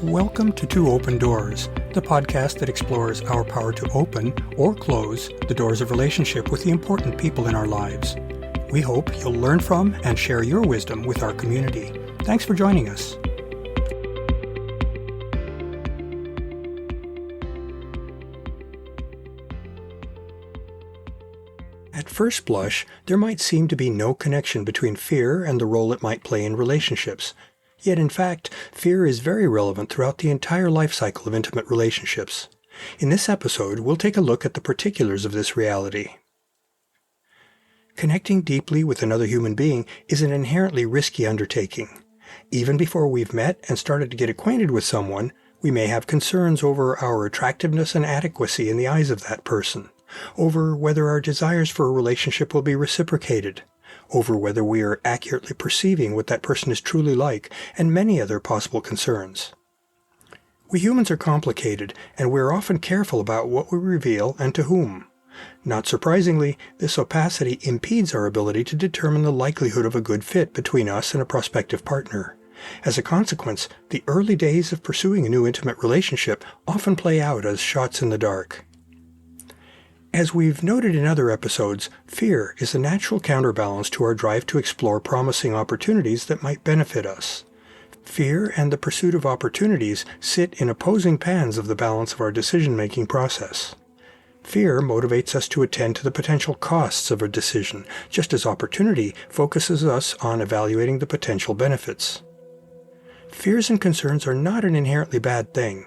Welcome to Two Open Doors, the podcast that explores our power to open or close the doors of relationship with the important people in our lives. We hope you'll learn from and share your wisdom with our community. Thanks for joining us. At first blush, there might seem to be no connection between fear and the role it might play in relationships. Yet in fact, fear is very relevant throughout the entire life cycle of intimate relationships. In this episode, we'll take a look at the particulars of this reality. Connecting deeply with another human being is an inherently risky undertaking. Even before we've met and started to get acquainted with someone, we may have concerns over our attractiveness and adequacy in the eyes of that person, over whether our desires for a relationship will be reciprocated, over whether we are accurately perceiving what that person is truly like, and many other possible concerns. We humans are complicated, and we are often careful about what we reveal and to whom. Not surprisingly, this opacity impedes our ability to determine the likelihood of a good fit between us and a prospective partner. As a consequence, the early days of pursuing a new intimate relationship often play out as shots in the dark. As we've noted in other episodes, fear is a natural counterbalance to our drive to explore promising opportunities that might benefit us. Fear and the pursuit of opportunities sit in opposing pans of the balance of our decision-making process. Fear motivates us to attend to the potential costs of a decision, just as opportunity focuses us on evaluating the potential benefits. Fears and concerns are not an inherently bad thing.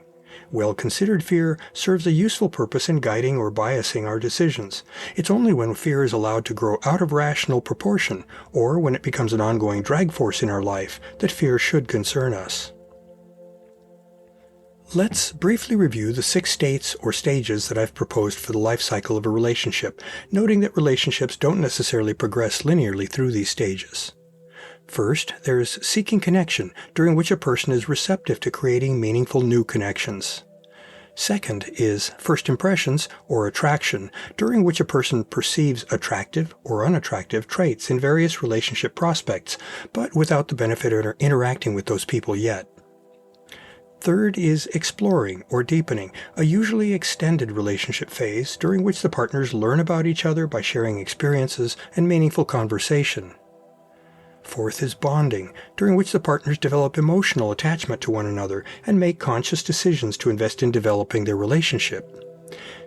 Well-considered fear serves a useful purpose in guiding or biasing our decisions. It's only when fear is allowed to grow out of rational proportion, or when it becomes an ongoing drag force in our life, that fear should concern us. Let's briefly review the 6 states or stages that I've proposed for the life cycle of a relationship, noting that relationships don't necessarily progress linearly through these stages. First, there is seeking connection, during which a person is receptive to creating meaningful new connections. Second is first impressions, or attraction, during which a person perceives attractive or unattractive traits in various relationship prospects, but without the benefit of interacting with those people yet. Third is exploring or deepening, a usually extended relationship phase during which the partners learn about each other by sharing experiences and meaningful conversation. Fourth is bonding, during which the partners develop emotional attachment to one another and make conscious decisions to invest in developing their relationship.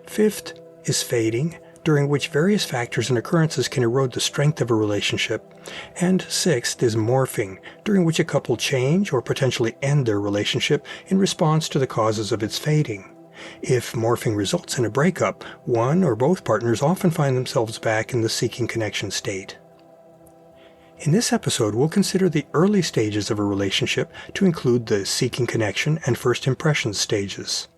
Fifth is fading, during which various factors and occurrences can erode the strength of a relationship. And sixth is morphing, during which a couple change or potentially end their relationship in response to the causes of its fading. If morphing results in a breakup, one or both partners often find themselves back in the seeking connection state. In this episode, we'll consider the early stages of a relationship to include the seeking connection and first impressions stages.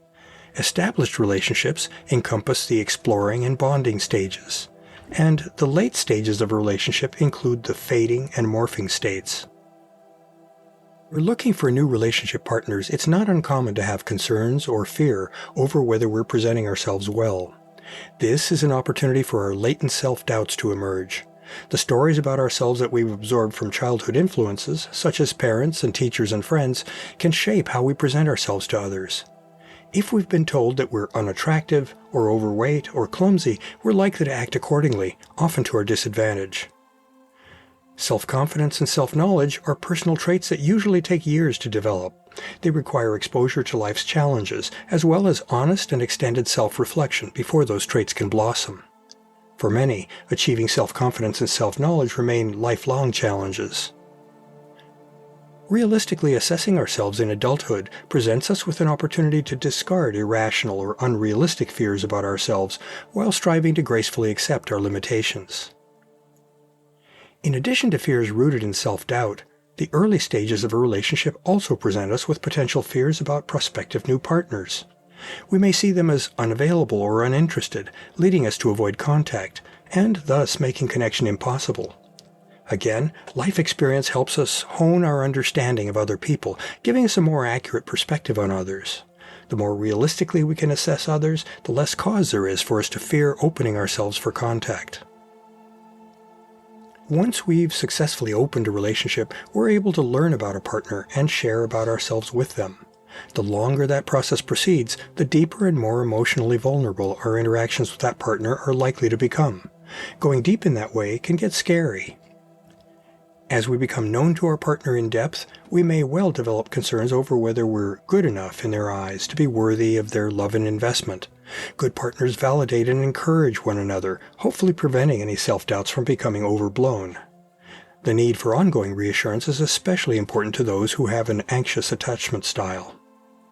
Established relationships encompass the exploring and bonding stages, and the late stages of a relationship include the fading and morphing states. When we're looking for new relationship partners, it's not uncommon to have concerns or fear over whether we're presenting ourselves well. This is an opportunity for our latent self-doubts to emerge. The stories about ourselves that we've absorbed from childhood influences, such as parents and teachers and friends, can shape how we present ourselves to others. If we've been told that we're unattractive, or overweight, or clumsy, we're likely to act accordingly, often to our disadvantage. Self-confidence and self-knowledge are personal traits that usually take years to develop. They require exposure to life's challenges, as well as honest and extended self-reflection before those traits can blossom. For many, achieving self-confidence and self-knowledge remain lifelong challenges. Realistically assessing ourselves in adulthood presents us with an opportunity to discard irrational or unrealistic fears about ourselves while striving to gracefully accept our limitations. In addition to fears rooted in self-doubt, the early stages of a relationship also present us with potential fears about prospective new partners. We may see them as unavailable or uninterested, leading us to avoid contact, and thus making connection impossible. Again, life experience helps us hone our understanding of other people, giving us a more accurate perspective on others. The more realistically we can assess others, the less cause there is for us to fear opening ourselves for contact. Once we've successfully opened a relationship, we're able to learn about a partner and share about ourselves with them. The longer that process proceeds, the deeper and more emotionally vulnerable our interactions with that partner are likely to become. Going deep in that way can get scary. As we become known to our partner in depth, we may well develop concerns over whether we're good enough in their eyes to be worthy of their love and investment. Good partners validate and encourage one another, hopefully preventing any self-doubts from becoming overblown. The need for ongoing reassurance is especially important to those who have an anxious attachment style.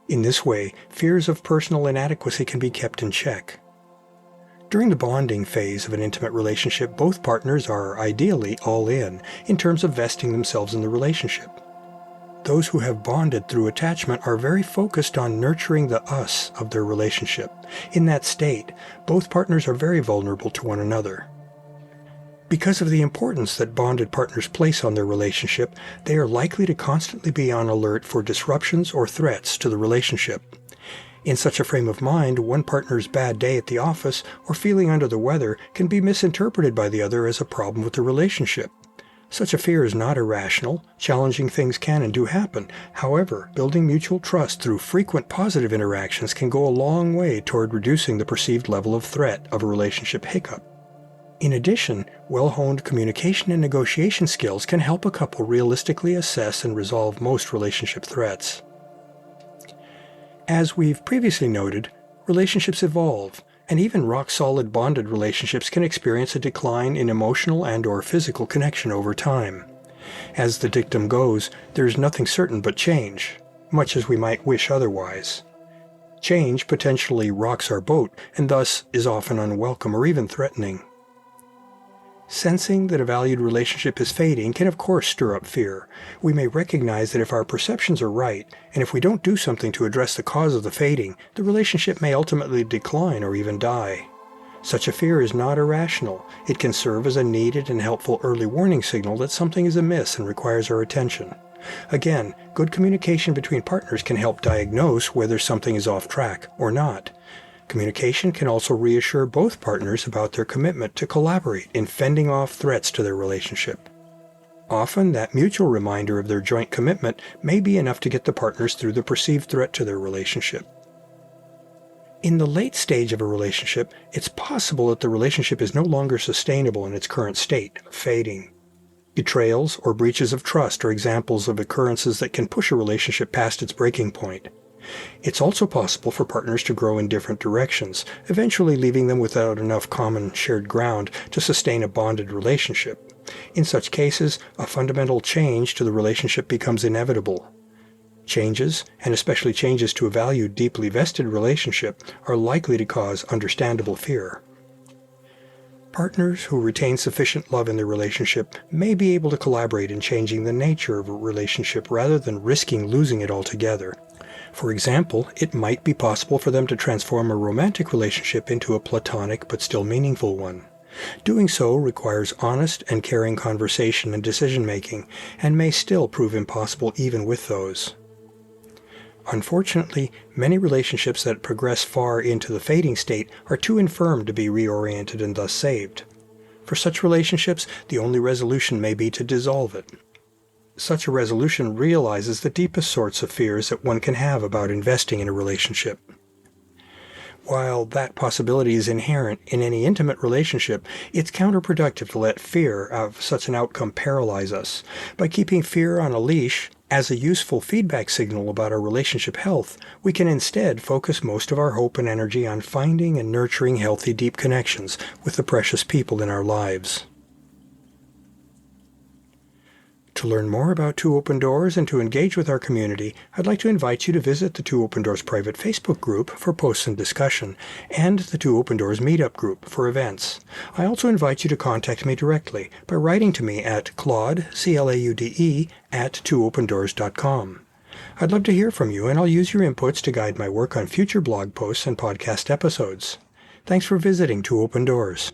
In this way, fears of personal inadequacy can be kept in check. During the bonding phase of an intimate relationship, both partners are ideally all in terms of vesting themselves in the relationship. Those who have bonded through attachment are very focused on nurturing the us of their relationship. In that state, both partners are very vulnerable to one another. Because of the importance that bonded partners place on their relationship, they are likely to constantly be on alert for disruptions or threats to the relationship. In such a frame of mind, one partner's bad day at the office or feeling under the weather can be misinterpreted by the other as a problem with the relationship. Such a fear is not irrational. Challenging things can and do happen. However, building mutual trust through frequent positive interactions can go a long way toward reducing the perceived level of threat of a relationship hiccup. In addition, well-honed communication and negotiation skills can help a couple realistically assess and resolve most relationship threats. As we've previously noted, relationships evolve, and even rock-solid bonded relationships can experience a decline in emotional and/or physical connection over time. As the dictum goes, there's nothing certain but change, much as we might wish otherwise. Change potentially rocks our boat, and thus is often unwelcome or even threatening. Sensing that a valued relationship is fading can of course stir up fear. We may recognize that if our perceptions are right, and if we don't do something to address the cause of the fading, the relationship may ultimately decline or even die. Such a fear is not irrational. It can serve as a needed and helpful early warning signal that something is amiss and requires our attention. Again, good communication between partners can help diagnose whether something is off track or not. Communication can also reassure both partners about their commitment to collaborate in fending off threats to their relationship. Often, that mutual reminder of their joint commitment may be enough to get the partners through the perceived threat to their relationship. In the late stage of a relationship, it's possible that the relationship is no longer sustainable in its current state, fading. Betrayals or breaches of trust are examples of occurrences that can push a relationship past its breaking point. It's also possible for partners to grow in different directions, eventually leaving them without enough common shared ground to sustain a bonded relationship. In such cases, a fundamental change to the relationship becomes inevitable. Changes, and especially changes to a valued, deeply vested relationship, are likely to cause understandable fear. Partners who retain sufficient love in their relationship may be able to collaborate in changing the nature of a relationship rather than risking losing it altogether. For example, it might be possible for them to transform a romantic relationship into a platonic but still meaningful one. Doing so requires honest and caring conversation and decision-making, and may still prove impossible even with those. Unfortunately, many relationships that progress far into the fading state are too infirm to be reoriented and thus saved. For such relationships, the only resolution may be to dissolve it. Such a resolution realizes the deepest sorts of fears that one can have about investing in a relationship. While that possibility is inherent in any intimate relationship, it's counterproductive to let fear of such an outcome paralyze us. By keeping fear on a leash, as a useful feedback signal about our relationship health, we can instead focus most of our hope and energy on finding and nurturing healthy, deep connections with the precious people in our lives. To learn more about Two Open Doors and to engage with our community, I'd like to invite you to visit the Two Open Doors private Facebook group for posts and discussion, and the Two Open Doors meetup group for events. I also invite you to contact me directly by writing to me at Claude, C-L-A-U-D-E, @twoopendoors.com. I'd love to hear from you, and I'll use your inputs to guide my work on future blog posts and podcast episodes. Thanks for visiting Two Open Doors.